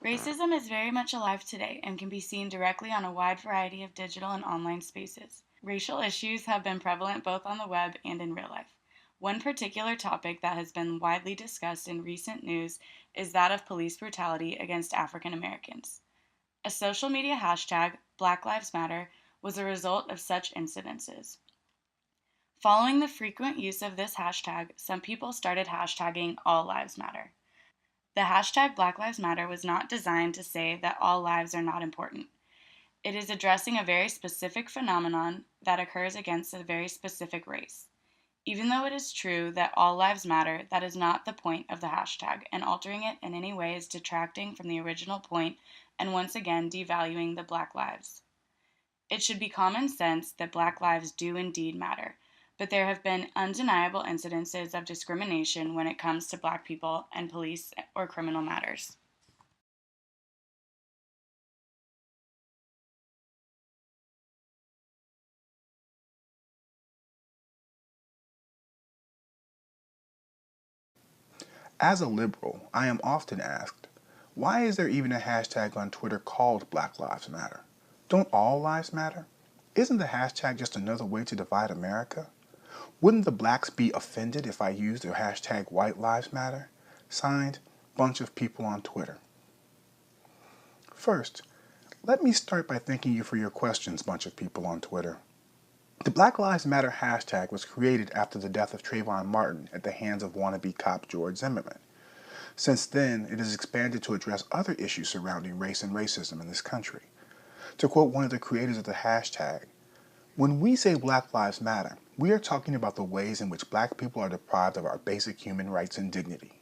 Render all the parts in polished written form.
Racism is very much alive today and can be seen directly on a wide variety of digital and online spaces. Racial issues have been prevalent both on the web and in real life. One particular topic that has been widely discussed in recent news is that of police brutality against African Americans. A social media hashtag, Black Lives Matter, was a result of such incidences. Following the frequent use of this hashtag, some people started hashtagging All Lives Matter. The hashtag Black Lives Matter was not designed to say that all lives are not important. It is addressing a very specific phenomenon that occurs against a very specific race. Even though it is true that all lives matter, that is not the point of the hashtag, and altering it in any way is detracting from the original point and once again devaluing the Black lives. It should be common sense that Black lives do indeed matter, but there have been undeniable incidences of discrimination when it comes to Black people and police or criminal matters. As a liberal, I am often asked, why is there even a hashtag on Twitter called Black Lives Matter? Don't all lives matter? Isn't the hashtag just another way to divide America? Wouldn't the blacks be offended if I used the hashtag White Lives Matter? Signed, bunch of people on Twitter. First, let me start by thanking you for your questions, bunch of people on Twitter. The Black Lives Matter hashtag was created after the death of Trayvon Martin at the hands of wannabe cop George Zimmerman. Since then, it has expanded to address other issues surrounding race and racism in this country. To quote one of the creators of the hashtag, when we say Black Lives Matter, we are talking about the ways in which black people are deprived of our basic human rights and dignity.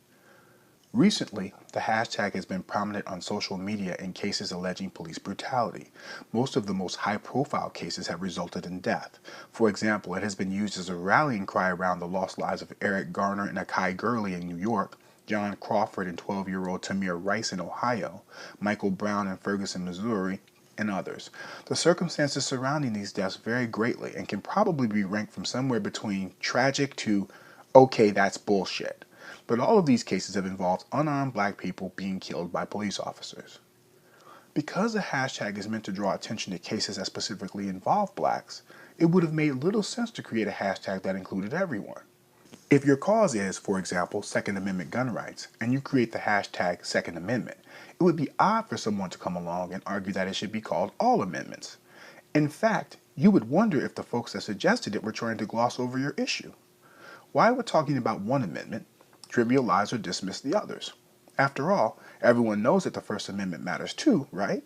Recently, the hashtag has been prominent on social media in cases alleging police brutality. Most of the most high-profile cases have resulted in death. For example, it has been used as a rallying cry around the lost lives of Eric Garner and Akai Gurley in New York, John Crawford and 12-year-old Tamir Rice in Ohio, Michael Brown in Ferguson, Missouri, and others. The circumstances surrounding these deaths vary greatly and can probably be ranked from somewhere between tragic to, okay, that's bullshit. But all of these cases have involved unarmed black people being killed by police officers. Because the hashtag is meant to draw attention to cases that specifically involve blacks, it would have made little sense to create a hashtag that included everyone. If your cause is, for example, Second Amendment gun rights, and you create the hashtag Second Amendment, it would be odd for someone to come along and argue that it should be called all amendments. In fact, you would wonder if the folks that suggested it were trying to gloss over your issue. Why would talking about one amendment trivialize or dismiss the others? After all, everyone knows that the First Amendment matters too, right?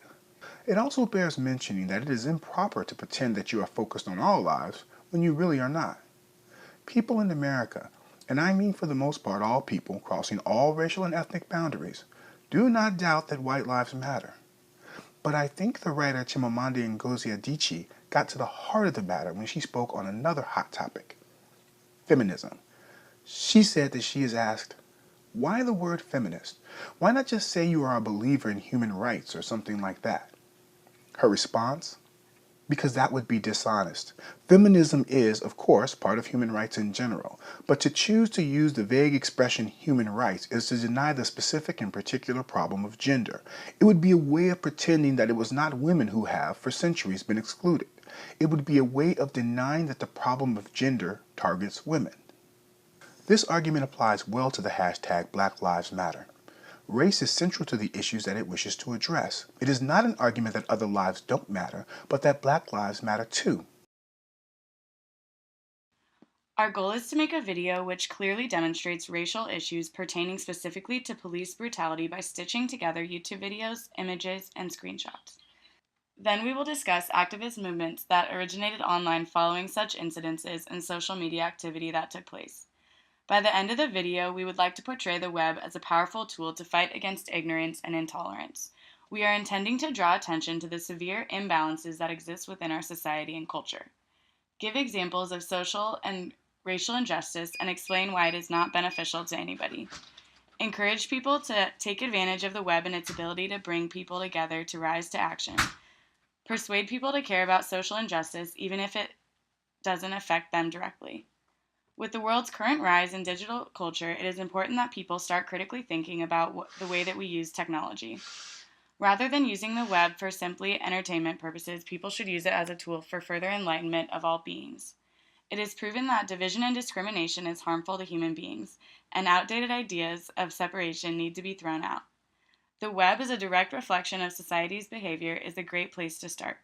It also bears mentioning that it is improper to pretend that you are focused on all lives when you really are not. People in America, and I mean for the most part all people crossing all racial and ethnic boundaries, do not doubt that white lives matter. But I think the writer Chimamanda Ngozi Adichie got to the heart of the matter when she spoke on another hot topic, feminism. She said that she is asked, why the word feminist? Why not just say you are a believer in human rights or something like that? Her response? Because that would be dishonest. Feminism is, of course, part of human rights in general, but to choose to use the vague expression human rights is to deny the specific and particular problem of gender. It would be a way of pretending that it was not women who have, for centuries, been excluded. It would be a way of denying that the problem of gender targets women. This argument applies well to the hashtag Black Lives Matter. Race is central to the issues that it wishes to address. It is not an argument that other lives don't matter, but that black lives matter too. Our goal is to make a video which clearly demonstrates racial issues pertaining specifically to police brutality by stitching together YouTube videos, images, and screenshots. Then we will discuss activist movements that originated online following such incidences and social media activity that took place. By the end of the video, we would like to portray the web as a powerful tool to fight against ignorance and intolerance. We are intending to draw attention to the severe imbalances that exist within our society and culture, give examples of social and racial injustice, and explain why it is not beneficial to anybody. Encourage people to take advantage of the web and its ability to bring people together to rise to action. Persuade people to care about social injustice even if it doesn't affect them directly. With the world's current rise in digital culture, it is important that people start critically thinking about the way that we use technology. Rather than using the web for simply entertainment purposes, people should use it as a tool for further enlightenment of all beings. It is proven that division and discrimination is harmful to human beings, and outdated ideas of separation need to be thrown out. The web is a direct reflection of society's behavior is a great place to start.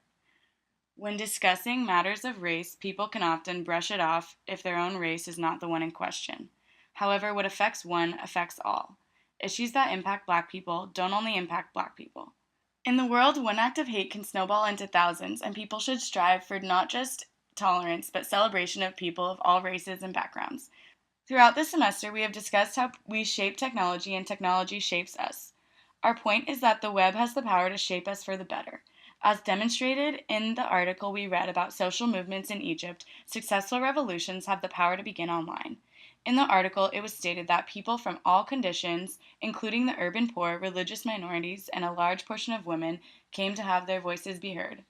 When discussing matters of race, people can often brush it off if their own race is not the one in question. However, what affects one affects all. Issues that impact Black people don't only impact Black people. In the world, one act of hate can snowball into thousands, and people should strive for not just tolerance, but celebration of people of all races and backgrounds. Throughout this semester, we have discussed how we shape technology and technology shapes us. Our point is that the web has the power to shape us for the better. As demonstrated in the article we read about social movements in Egypt, successful revolutions have the power to begin online. In the article, it was stated that people from all conditions, including the urban poor, religious minorities, and a large portion of women, came to have their voices be heard.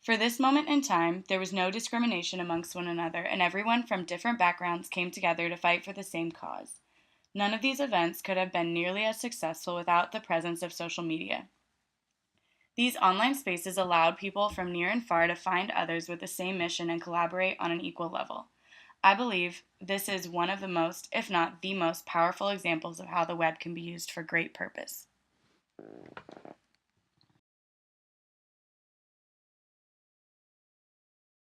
For this moment in time, there was no discrimination amongst one another, and everyone from different backgrounds came together to fight for the same cause. None of these events could have been nearly as successful without the presence of social media. These online spaces allowed people from near and far to find others with the same mission and collaborate on an equal level. I believe this is one of the most, if not the most, powerful examples of how the web can be used for great purpose.